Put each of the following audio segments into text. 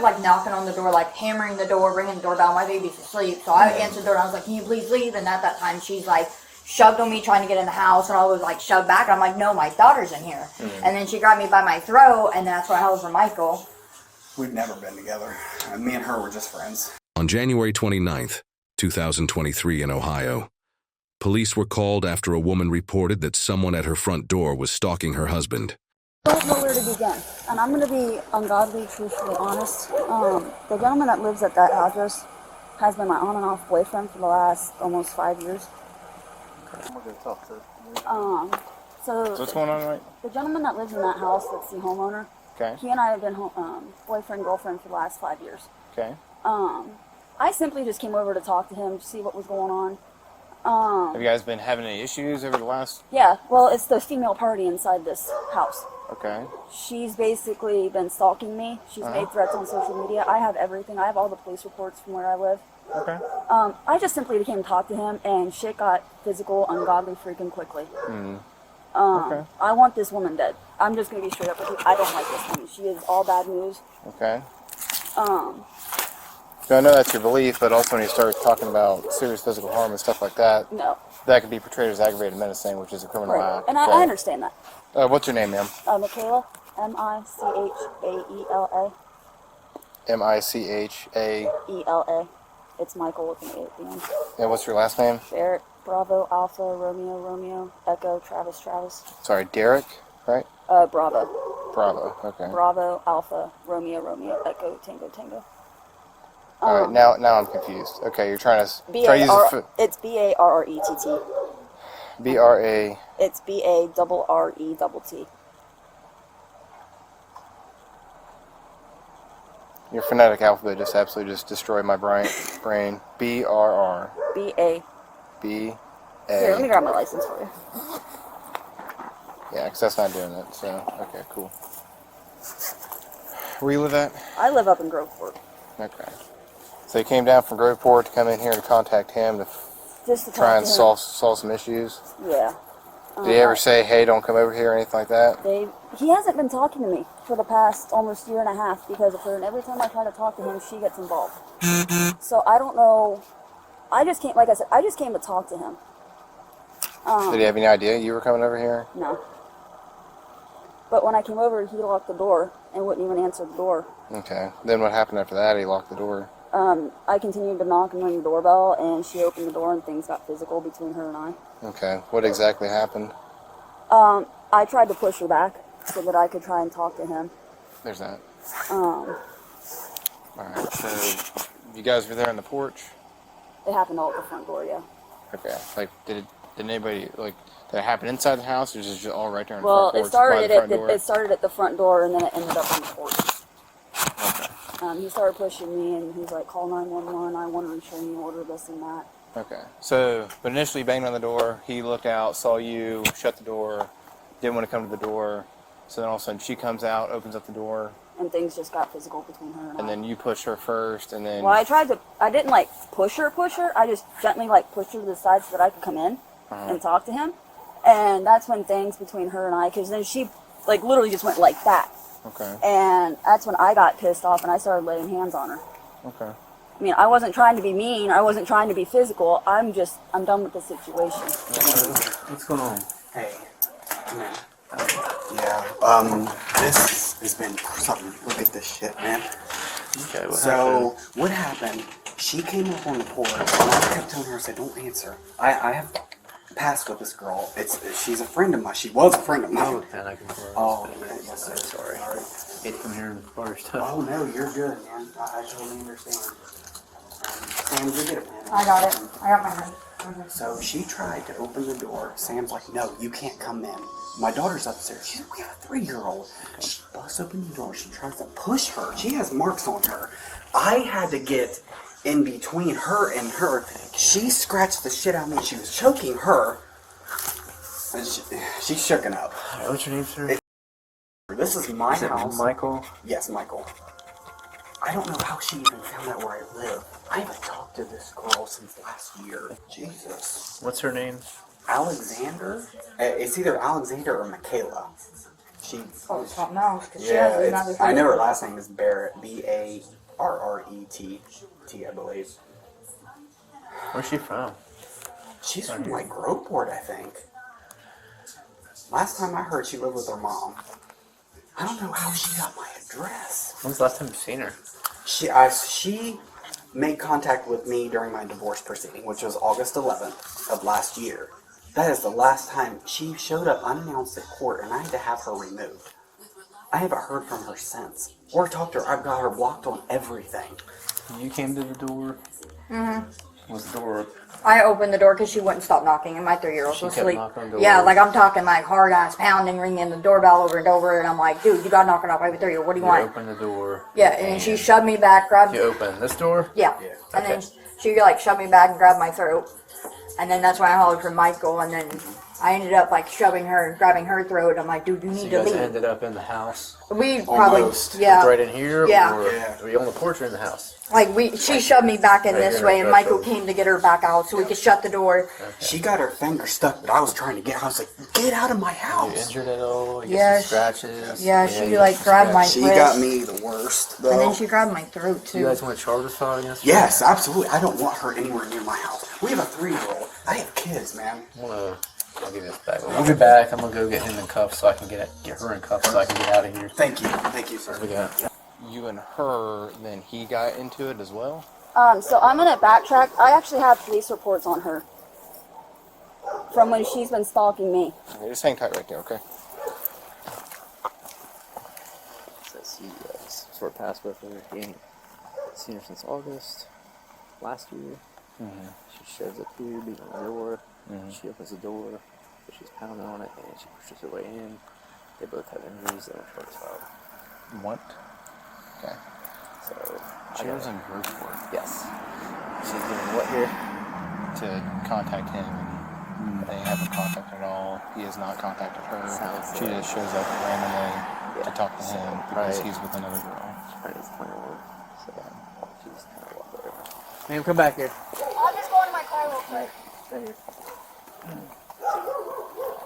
like knocking on the door, like hammering the door, ringing the doorbell. My baby's asleep, so I answered the door and I was like, "Can you please leave?" And at that time, she's like shoved on me trying to get in the house, and I was like shoved back. And I'm like, "No, my daughter's in here." And then she grabbed me by my throat, and that's where I held for Michael. We've never been together. Me and her were just friends. On January 29th, 2023 in Ohio, police were called after a woman reported that someone at her front door was stalking her husband. I don't know where to begin, and I'm going to be ungodly, truthfully honest. The gentleman that lives at that address has been my on and off boyfriend for the last almost 5 years. I'm going to talk to her. So what's going on, right? The gentleman that lives in that house, that's the homeowner, Okay. he and I have been boyfriend, girlfriend for the last 5 years. Okay. I simply just came over to talk to him, to see what was going on. Have you guys been having any issues over the last... Yeah, well, it's the female party inside this house. Okay. She's basically been stalking me. She's made threats on social media. I have everything. I have all the police reports from where I live. Okay. I just simply came to talk to him, and shit got physical, ungodly freaking quickly. Okay. I want this woman dead. I'm just going to be straight up with you. I don't like this woman. She is all bad news. Okay. So I know that's your belief, but also when you start talking about serious physical harm and stuff like that, No. that could be portrayed as aggravated menacing, which is a criminal Right. act. And I understand that. What's your name, ma'am? Michaela, Michaela. M-I-C-H-A... E-L-A. It's Michael with an A at the end. And what's your last name? Barrett, Bravo, Alpha, Romeo, Echo, Travis. Sorry, Derek, right? Bravo. Bravo, okay. Bravo, Alpha, Romeo, Echo, Tango. All right, now I'm confused. Okay, you're trying to use It's B-A-R-R-E-T-T. B-R-A... It's B-A-R-R-E-T-T. Your phonetic alphabet just absolutely just destroyed my brain. B-R-R... B-A. B-A... Here, let me grab my license for you. Yeah, because that's not doing it, so... Okay, cool. Where you live at? I live up in Groveport. Okay. So you came down from Groveport to come in here to contact him to try and solve some issues? Yeah. Did he ever say, hey, don't come over here or anything like that? He hasn't been talking to me for the past almost year and a half because of her, and every time I try to talk to him, she gets involved. So I don't know. I just came to talk to him. Did he have any idea you were coming over here? No. But when I came over, he locked the door and wouldn't even answer the door. Okay. Then what happened after that? He locked the door. I continued to knock and ring the doorbell, and she opened the door, and things got physical between her and I. Okay. What exactly happened? I tried to push her back so that I could try and talk to him. There's that. Alright, so you guys were there on the porch? It happened all at the front door, yeah. Okay. Like, did anybody, like, did it happen inside the house, or just all right there in the Well, front porch? it started at the front door, and then it ended up on the porch. Okay. He started pushing me, and he's like, call 911, I want a restraining order, this and that. Okay. So, but initially banged on the door, he looked out, saw you, shut the door, didn't want to come to the door, so then all of a sudden she comes out, opens up the door. And things just got physical between her and I. And then you pushed her first, and then... Well, I didn't like push her, I just gently like pushed her to the side so that I could come in and talk to him. And that's when things between her and I, because then she like literally just went like that. Okay. And that's when I got pissed off and I started laying hands on her. Okay. I mean, I wasn't trying to be mean, I wasn't trying to be physical, I'm done with the situation. What's going on? Hey, man. This has been something. Look at this shit, man. Okay, what happened? She came up on the porch, and I kept telling her, I said, don't answer. I have passed with this girl. She's a friend of mine. She was a friend of mine. Oh, yes, sir. Sorry. Hate to come here and bar stuff. Oh, no, you're good, man. I totally understand. Sam, you get it, man. I got it. I got my hand. So she tried to open the door. Sam's like, no, you can't come in. My daughter's upstairs. We have a 3-year-old. She busts open the door. She tries to push her. She has marks on her. I had to get in between her and her. She scratched the shit out of me. She was choking her. And she's shooken up. What's your name, sir? This is my house. Michael? Yes, Michael. I don't know how she even found out where I live. I haven't talked to this girl since last year. Jesus. What's her name? Alexander? It's either Alexander or Michaela. She. Oh, something else. 'Cause she Yeah, has another. I know her last name is Barrett. Barrett, I believe. Where's she from? She's from like Groveport, I think. Last time I heard, she lived with her mom. I don't know how she got my address. When's the last time you've seen her? She made contact with me during my divorce proceeding, which was August 11th of last year. That is the last time she showed up unannounced at court, and I had to have her removed. I haven't heard from her since, or talked to her. I've got her blocked on everything. You came to the door? Mm-hmm. Was the door open? I opened the door because she wouldn't stop knocking, and my 3-year-old She was kept asleep. knocking on the Yeah, door. like I'm talking like hard ass pounding, ringing the doorbell over and over, and I'm like, dude, you gotta knock it off. I have a 3-year-old. What do you You want? opened the door. Yeah, and then she shoved me back, grabbed. You opened this door? Yeah. Yeah. And then Okay. she like shoved me back and grabbed my throat, and then that's when I hollered for Michael, and then I ended up like shoving her and grabbing her throat. I'm like, dude, you So need you to guys leave. ended up in the house? We probably, Almost. yeah. Right in here? Yeah. Or Yeah. were you on the porch or in the house? Like she shoved me back in Right this here, way, and right Michael there. came to get her back out so we could shut the door. She got her finger stuck, but I was trying to get her. I was like, get out of my You house. injured at all? You Yeah, get some scratches? yeah, she, you like, got some grabbed my- She scratches. got me the worst, though. And then she grabbed my throat Do you too. guys want to charge us file against her? Yes, absolutely. I don't want her anywhere near my house. We have a 3-year-old. I have kids, man. I'll give you this back. We'll be back. I'm going to go get him in cuffs so I can get her in cuffs so I can get out of here. Thank you. Thank you, sir. We got You and her, then he got into it as well? So I'm gonna backtrack. I actually have police reports on her from when she's been stalking me. Okay, just hang tight right there, okay? Says he sort of passed with her. He ain't seen her since August last year. She shows up here, beating on the door. She opens the door, but she's pounding on it, and she pushes her way in. They both have injuries. They don't charge filed. What? Okay. So She was in Groveport yes, she's doing what here? to contact him, and they haven't contacted at all. He has not contacted her. Sounds She like- just shows up randomly to talk to So, him because right. he's with another girl. She probably needs to find one. So she just kind of walked over. Ma'am, come back here. I'll just go into my car real quick. Right here.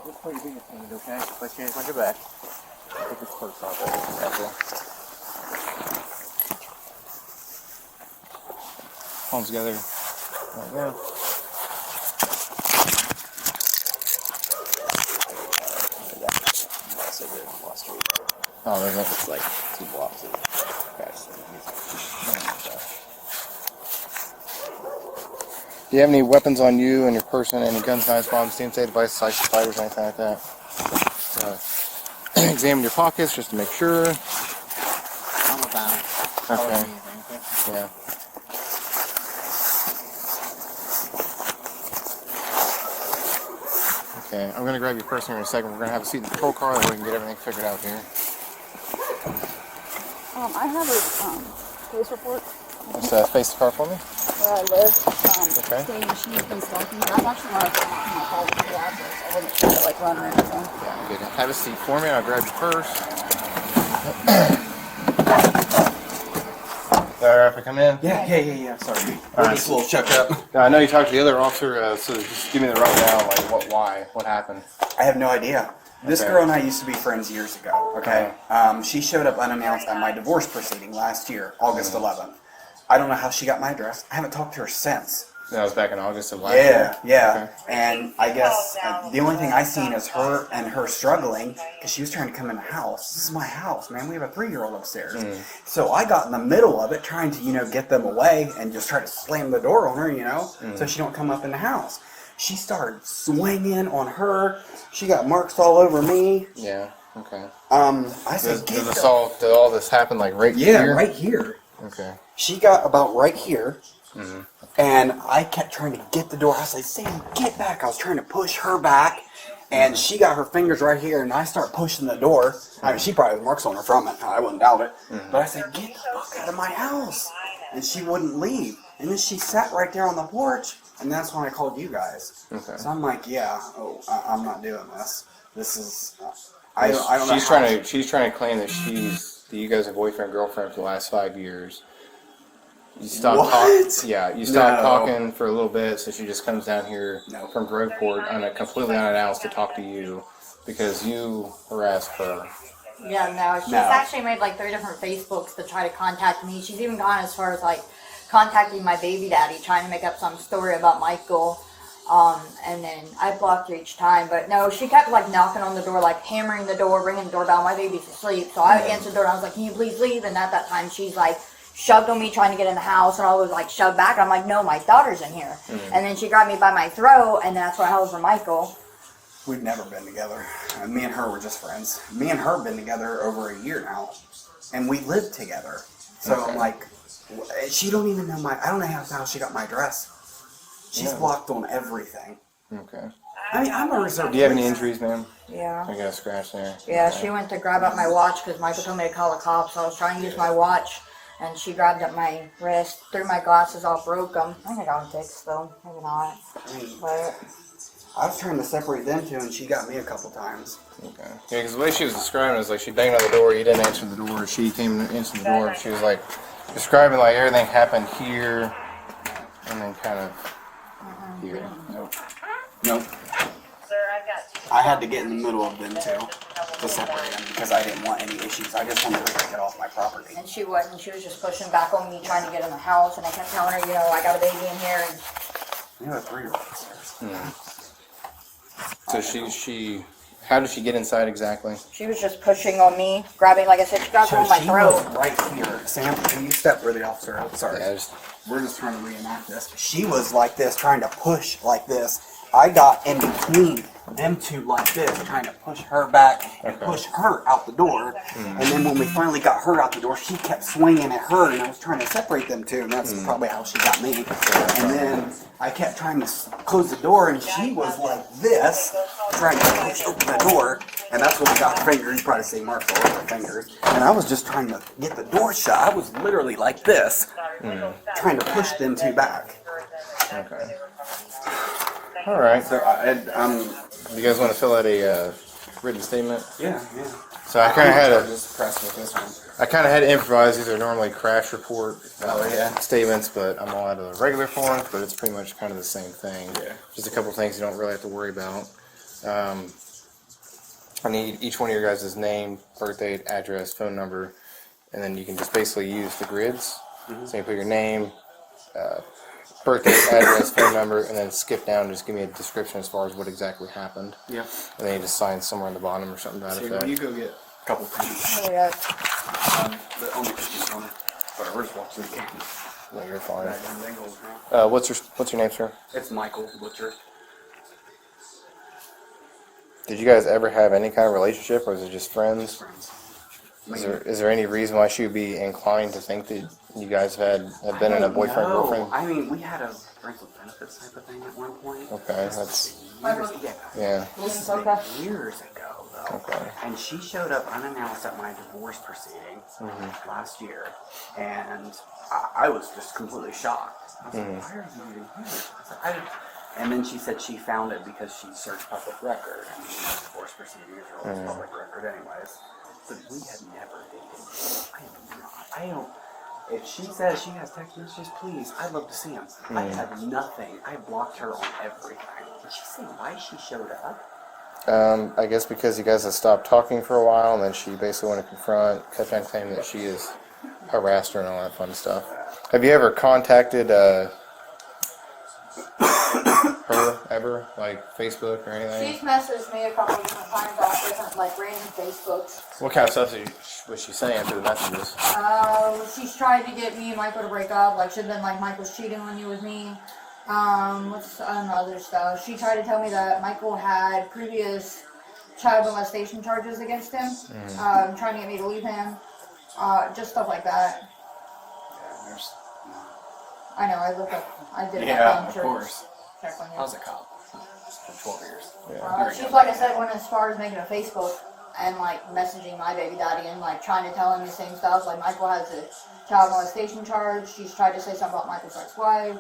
Just put your fingerprints, okay? Place your hands on your back. Take this purse off. Palms together. Right now. So good on Wall Street. Oh, there's a. It's like 2 blocks of crash. Do you have any weapons on you and your person? Any guns, knives, bombs, CNC devices, psychic fighters, anything like that? Examine your pockets just to make sure. I'm about. Okay. Yeah. Okay, I'm gonna grab your person here in a second. We're gonna have a seat in the patrol car, and we can get everything figured out here. I have her police report Just face the car for me. where I live. Okay. Stating she's been stalking me. I'm actually not my call to the address. I wasn't trying to like run or anything. Yeah, good. Have a seat for me. I'll grab your purse. Is that alright if I come in? Yeah. Sorry. All right. Just a little shook up. Now, I know you talked to the other officer, so just give me the rundown, like what happened. I have no idea. This Okay. girl and I used to be friends years ago, okay? She showed up unannounced at my divorce proceeding last year, August 11th. I don't know how she got my address. I haven't talked to her since. That was back in August of last year? Yeah. And I guess the only thing I seen is her and her struggling because she was trying to come in the house. This is my house, man. We have a 3-year-old upstairs. So I got in the middle of it trying to, get them away and just try to slam the door on her, so she don't come up in the house. She started swinging on her. She got marks all over me. Yeah, okay. I said, Did all this happen like right yeah, here? right here. Okay. She got about right here. And I kept trying to get the door. I was like, Sam, get back. I was trying to push her back. And she got her fingers right here. And I start pushing the door. I mean, she probably has marks on her from it. I wouldn't doubt it. But I said, get the fuck out of my house. And she wouldn't leave. And then she sat right there on the porch. And that's when I called you guys. Okay. So I'm like, I'm not doing this. This is... I don't know. She's trying to claim that you guys are boyfriend girlfriend for the last 5 years. You stopped What? you stopped No. talking for a little bit, so she just comes down here No. from Groveport completely unannounced to talk to you. because you harassed her. Yeah, no. She's actually made like 3 different Facebooks to try to contact me. She's even gone as far as like contacting my baby daddy, trying to make up some story about Michael. And then I blocked her each time. But no, she kept like knocking on the door, like hammering the door, ringing the doorbell. My baby's asleep. So I answered the door and I was like, can you please leave? And at that time, she's like shoved on me trying to get in the house. And I was like shoved back. I'm like, no, my daughter's in here. And then she grabbed me by my throat. And that's when I held for Michael. We've never been together. Me and her were just friends. Me and her have been together over a year now. And we live together. So I'm like, she don't even know I don't know how she got my address. She's blocked on everything. Okay. I mean, I'm a reserve. Do you have any injuries, ma'am? Yeah. I got a scratch there. Yeah, Okay. she went to grab up my watch because Michael told me to call the cops. So I was trying to use my watch, and she grabbed up my wrist, threw my glasses off, broke them. I think I got them fixed, though. Maybe not. But I was trying to separate them two, and she got me a couple times. Okay. Yeah, because the way she was describing it was like she banged on the door, you didn't answer the door, she came and answered the door, she was like describing like everything happened here, and then kind of here. Nope. I had to get in the middle of them two to separate them because I didn't want any issues. I just wanted to get off my property. and she wasn't. She was just pushing back on me, trying to get in the house, and I kept telling her, you know, I got a baby in here. And You have a 3-year-old upstairs. So she, how did she get inside exactly? she was just pushing on me, grabbing, like I said, she grabbed So on my she throat. was right here. Sam, can you step where the officer is? Sorry. Yeah, just, We're just trying to reenact this. She was like this, trying to push like this. I got in between them two like this, trying to push her back and push her out the door. And then when we finally got her out the door, she kept swinging at her, and I was trying to separate them two, and that's probably how she got me. And then I kept trying to close the door, and she was like this, trying to push open the door, and that's when we got her fingers. You probably see marks all over her fingers. And I was just trying to get the door shut. I was literally like this, trying to push them two back. okay. All right. So You guys want to fill out a written statement? yeah. So I kind of had just impressed with this one. I kind of had to improvise. These are normally crash report statements, but I'm all out of the regular forms. But it's pretty much kind of the same thing. Yeah. Just a couple things you don't really have to worry about. I need each one of your guys' name, birth date, address, phone number, and then you can just basically use the grids. So you put your name, birth date, address, phone number, and then skip down and just give me a description as far as what exactly happened. Yep. And then you just sign somewhere on the bottom or something to that So effect. you go get a couple things. Oh, yeah. The only on it. But we're just watching the game. No, you're fine. Now. What's your name, sir? It's Michael Butcher. Did you guys ever have any kind of relationship, or is it just friends? Friends. Is there any reason why she would be inclined to think that you guys have been in a boyfriend girlfriend? I mean, we had a friends with benefits type of thing at one point. Okay, that's Years, yeah. years ago, though. Okay. And she showed up unannounced at my divorce proceedings last year, and I was just completely shocked. I was like, why are you even here? I was like, I didn't. And then she said she found it because she searched public record, and divorce proceedings are always public record anyways. But we had never dated. I don't. If she says she has text messages, please, I'd love to see them. I have nothing. I blocked her on everything. Did she say why she showed up? I guess because you guys have stopped talking for a while, and then she basically wanted to confront, kept on claiming that she has harassed her and all that fun stuff. Have you ever contacted her ever, like Facebook or anything? She's messaged me a couple of different times off different, like, random Facebooks. What kind of stuff was she saying through the messages? She's tried to get me and Michael to break up. Like, she'd been like, Michael's cheating on you with me. What's other stuff? She tried to tell me that Michael had previous child molestation charges against him. Trying to get me to leave him. Just stuff like that. Yeah, there's. I know, I did it. Yeah, of course. Check on you. I was a cop for 12 years. She's, like I said, went as far as making a Facebook and like messaging my baby daddy and like trying to tell him the same stuff. Like Michael has a child molestation charge. She's tried to say something about Michael's ex-wife.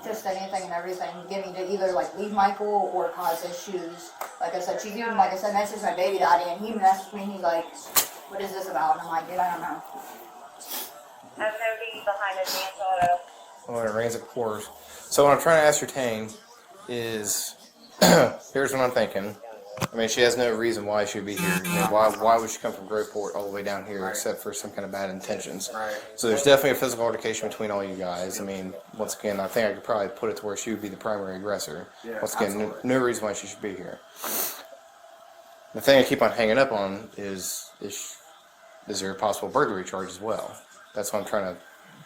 Just anything and everything to get me to either like leave Michael or cause issues. Like I said, she's even, like I said, messaged my baby daddy and he messaged me and he's like, what is this about? And I'm like, dude, I don't know. Have no D behind advance auto. When it rains, it pours. So what I'm trying to ascertain is, here's what I'm thinking. I mean, she has no reason why she would be here. I mean, why would she come from Groveport all the way down here except for some kind of bad intentions? Right. So there's definitely a physical altercation between all you guys. I mean, once again, I think I could probably put it to where she would be the primary aggressor. Yeah, once again, absolutely. no reason why she should be here. The thing I keep on hanging up on is there a possible burglary charge as well? That's what I'm trying to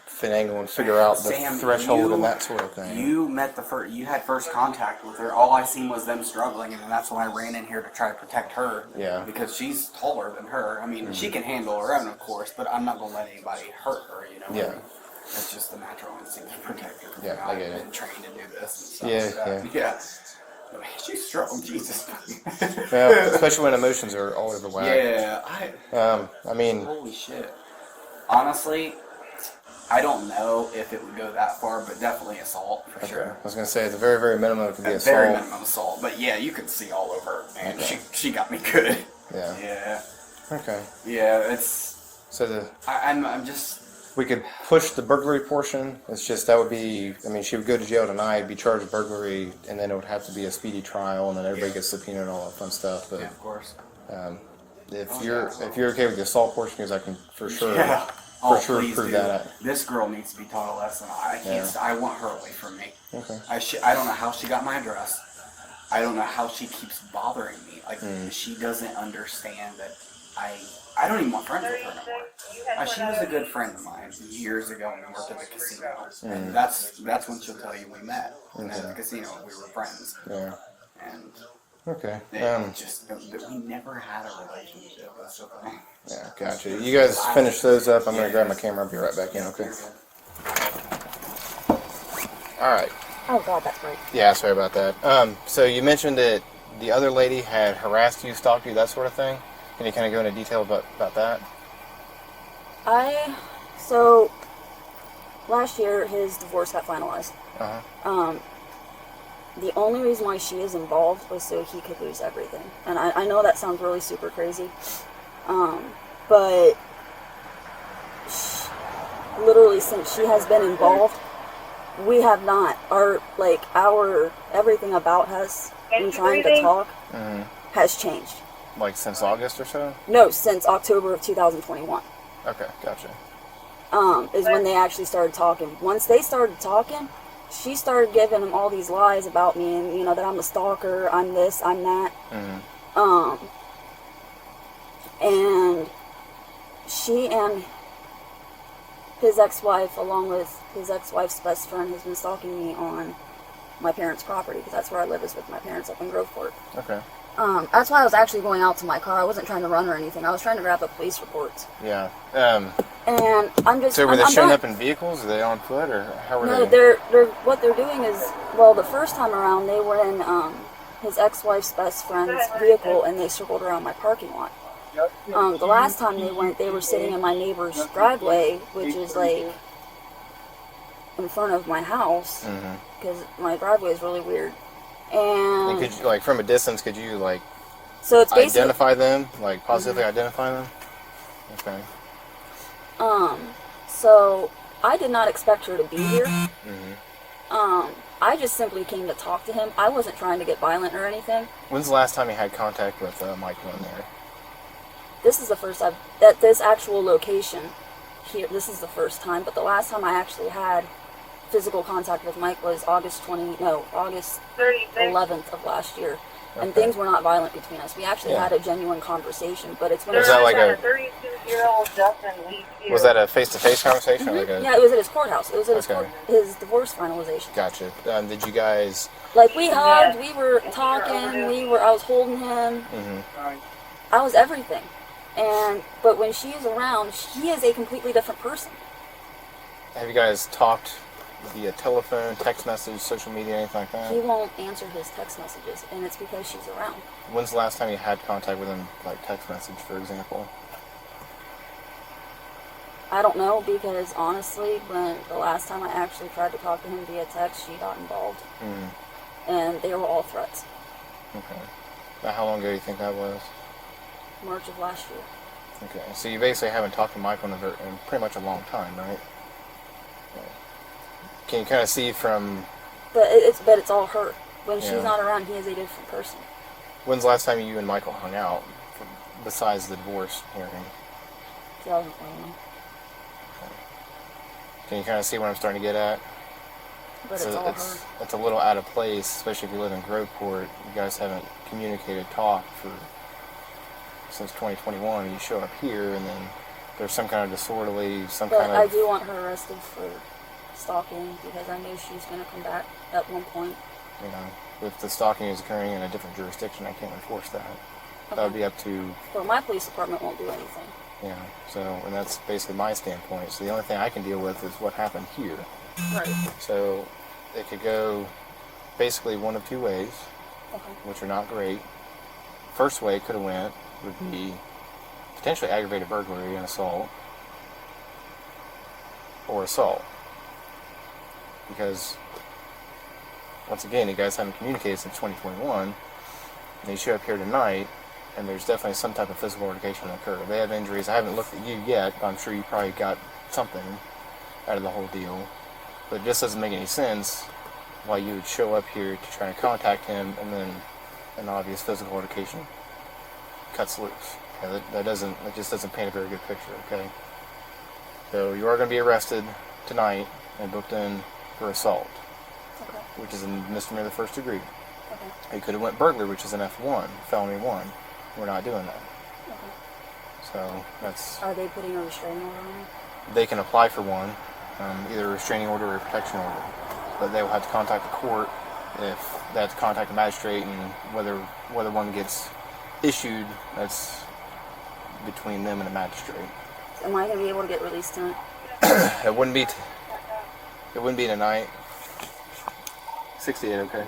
finagle and figure out the Sam, threshold and that sort of thing. You met you had first contact with her. All I seen was them struggling, and then that's when I ran in here to try to protect her. Yeah. Because she's taller than her. I mean, she can handle her own, of course, but I'm not gonna let anybody hurt her. You know. Yeah. I mean, that's just the natural instinct to protect her. Yeah, You know, I get I've it. been trained to do this. And Yeah, stuff. Yeah. I mean, she's strong, Jesus. Yeah, especially when emotions are all over whack. Yeah. I mean, Holy shit. Honestly, I don't know if it would go that far, but definitely assault for sure. I was gonna say at the very, very minimum it could be At assault. very minimum assault, but yeah, you can see all over her, man. Okay. She got me good. Yeah. Yeah. Okay. Yeah, it's. So I'm just. we could push the burglary portion. It's just that would be. I mean, she would go to jail tonight, be charged with burglary, and then it would have to be a speedy trial, and then everybody gets subpoenaed and all that fun stuff. But Yeah, of course. if you're okay with the assault portion, because I can for sure. Yeah. For sure, please prove do. that. This girl needs to be taught a lesson. I can't. Yeah. I want her away from me. Okay. I don't know how she got my address. I don't know how she keeps bothering me. Like she doesn't understand that I don't even want friends with her no more. She was a good friend of mine years ago when we worked at the casino, and that's when she'll tell you we met at the casino. We were friends, Yeah. and Okay. we never had a relationship. That's the thing. Yeah, gotcha. You guys finish those up. I'm gonna grab my camera. I'll be right back in. Okay. All right. Oh God, that's great. Yeah, sorry about that. So you mentioned that the other lady had harassed you, stalked you, that sort of thing. Can you kind of go into detail about that? So last year his divorce got finalized. Uh-huh. The only reason why she is involved was so he could lose everything. And I know that sounds really super crazy. But literally since she has been involved, we have not. Our everything about us in trying to talk has changed. Like since August or so? No, since October of 2021. Okay, gotcha. Is when they actually started talking. Once they started talking, she started giving him all these lies about me and, that I'm a stalker, I'm this, I'm that. And she and his ex-wife, along with his ex-wife's best friend, has been stalking me on my parents' property, because that's where I live, is with my parents up in Groveport. Okay. That's why I was actually going out to my car. I wasn't trying to run or anything. I was trying to grab up police reports. Yeah. And I'm just. So were they I'm showing done. up in vehicles? Are they on foot, or how were No, they? they're what they're doing is, well, the first time around they were in his ex-wife's best friend's vehicle and they circled around my parking lot. The last time they went, they were sitting in my neighbor's driveway, which is like in front of my house, because my driveway is really weird. And could you, from a distance, could you so it's basically identify them, positively identify them? Okay. So I did not expect her to be here. I just simply came to talk to him. I wasn't trying to get violent or anything. When's the last time you had contact with Michael in there? This is the first I've at this actual location here. This is the first time, but the last time I actually had physical contact with Mike was August 11th of last year. And Okay. things were not violent between us. We actually had a genuine conversation, but it's when Was that like a 32-year-old Justin Lee. Was that a face-to-face conversation? Or yeah, it was at his courthouse. It was at Okay. his divorce finalization. Gotcha. Did you guys? We hugged, we were talking, I was holding him. I was everything. But when she's around, she is a completely different person. Have you guys talked via telephone, text message, social media, anything like that? He won't answer his text messages, and it's because she's around. When's the last time you had contact with him, text message, for example? I don't know, because honestly, when the last time I actually tried to talk to him via text, she got involved. And they were all threats. Okay. Now, how long ago do you think that was? March of last year. Okay, so you basically haven't talked to Michael in pretty much a long time, right? Can you kind of see from... But it's all her. When Yeah. she's not around, he is a different person. When's the last time you and Michael hung out, besides the divorce hearing? 2021. Can you kind of see what I'm starting to get at? But So it's all her. it's a little out of place, especially if you live in Groveport. You guys haven't communicated, talked since 2021. You show up here, and then there's some kind of disorderly, But I do want her arrested for stalking because I knew she was going to come back at one point. You know, if the stalking is occurring in a different jurisdiction, I can't enforce that. Okay. That would be up to, Well, my police department won't do anything. yeah. So, and that's basically my standpoint. So the only thing I can deal with is what happened here. Right. So it could go basically one of two ways, Okay. which are not great. First way it could have went would be potentially aggravated burglary and assault, or assault. Because, once again, you guys haven't communicated since 2021, and you show up here tonight, and there's definitely some type of physical altercation that occurred. They have injuries. I haven't looked at you yet, but I'm sure you probably got something out of the whole deal. But it just doesn't make any sense why you would show up here to try and contact him, and then an obvious physical altercation cuts loose. Okay, that just doesn't paint a very good picture, okay? So you are going to be arrested tonight and booked in for assault, Okay. which is a misdemeanor of the first degree. Okay. You could have went burglary, which is an F1, felony 1. We're not doing that. Okay. So that's, Are they putting a restraining order on me? they can apply for one, either a restraining order or a protection order. But they will have to contact the court if they have to contact the magistrate, and whether one gets issued, that's between them and the magistrate. Am I going to be able to get released tonight? It wouldn't be tonight. 68, okay.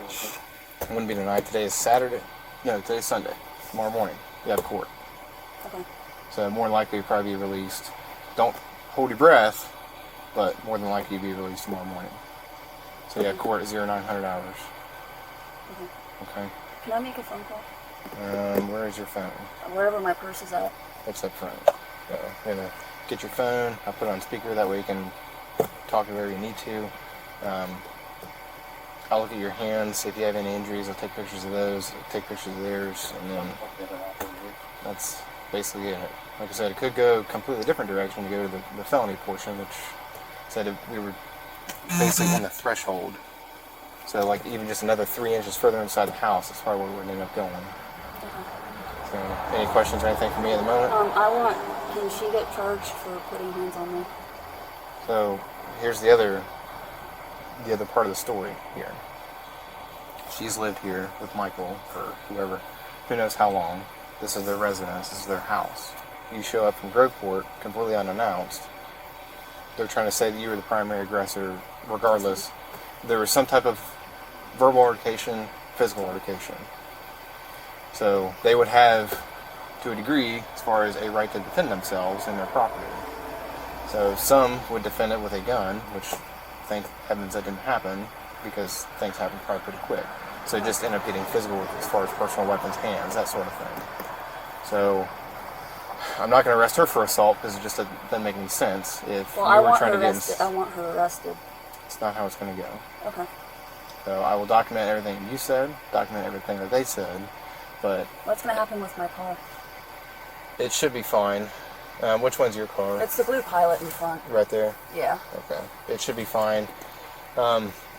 It wouldn't be tonight. Today is Saturday. No, today's Sunday. Tomorrow morning, you have court. Okay. So more than likely, you'll probably be released. Don't hold your breath, but more than likely, you'll be released tomorrow morning. So you have court at 0900 hours. Okay. Okay. Can I make a phone call? Where is your phone? Wherever my purse is at. It's up front. So you're gonna get your phone. I'll put it on speaker. That way you can talk to wherever you need to. I'll look at your hands. If you have any injuries, I'll take pictures of those. I'll take pictures of theirs, and then that's basically it. Like I said, it could go a completely different direction to go to the felony portion, which said if we were basically in the threshold. So like even just another 3 inches further inside the house, that's probably where we would end up going. So, any questions or anything for me at the moment? Can she get charged for putting hands on me? So here's the other part of the story here. She's lived here with Michael for who knows how long. This is their residence, this is their house. You show up from Groveport completely unannounced. They're trying to say that you were the primary aggressor. Regardless, there was some type of verbal altercation, physical altercation. So they would have, to a degree, as far as a right to defend themselves and their property. So some would defend it with a gun, which thank heavens that didn't happen, because things happen probably pretty quick. So it just ended up getting physical as far as personal weapons, hands, that sort of thing. So I'm not going to arrest her for assault because it just doesn't make any sense. If Well, you I were want trying her to get arrested. I want her arrested. it's not how it's going to go. Okay. So I will document everything you said, document everything that they said, but What's going to happen with my car? it should be fine. Which one's your car? It's the blue Pilot in front. Right there? Yeah. Okay. It should be fine.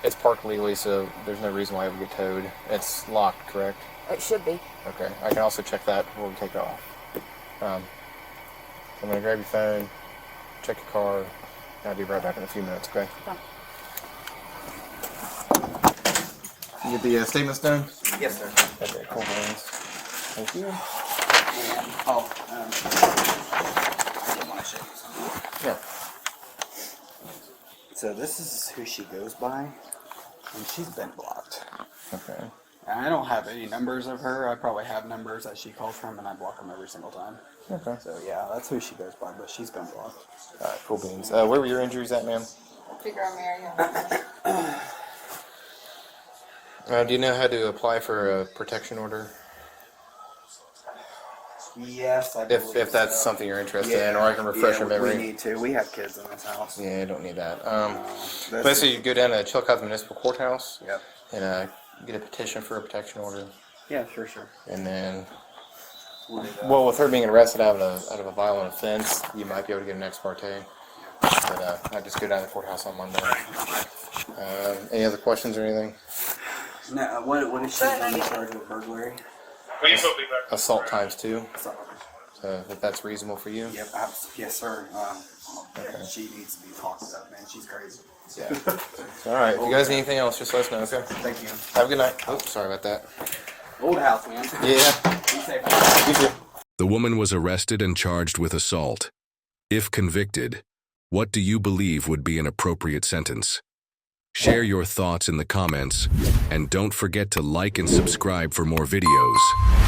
It's parked legally, so there's no reason why it would get towed. It's locked, correct? It should be. Okay. I can also check that before we take it off. I'm going to grab your phone, check your car, and I'll be right back in a few minutes, okay? Okay. You get the statements done? Yes, sir. Okay, cool, beans. Thank you. I did want to show you something. Yeah. So this is who she goes by, and she's been blocked. Okay. And I don't have any numbers of her. I probably have numbers that she calls from, and I block them every single time. Okay. So yeah, that's who she goes by, but she's been blocked. Alright, cool beans. Where were your injuries at, ma'am? Figure out Mary. Do you know how to apply for a protection order? Yes, I believe If that's so. something you're interested in, or I can refresh your memory. We need to. We have kids in this house. Yeah, I don't need that. That's- Basically, you go down to Chillicothe Municipal Courthouse Yep. and get a petition for a protection order. Yeah, sure. And then, We'll do that. well, with her being arrested out of a violent offense, you might be able to get an ex parte. But I just go down to the courthouse on Monday. Any other questions or anything? No, what is she going to be charged with? Burglary? Assault times 2. So if that's reasonable for you. Yep, yes, sir. She needs to be talked about, man. She's crazy. Yeah. All right. If you guys need anything else, just let us know. Okay. Thank you. Have a good night. Oh, sorry about that. Old house, man. Yeah. Be safe. You too. The woman was arrested and charged with assault. If convicted, what do you believe would be an appropriate sentence? Share your thoughts in the comments, and don't forget to like and subscribe for more videos.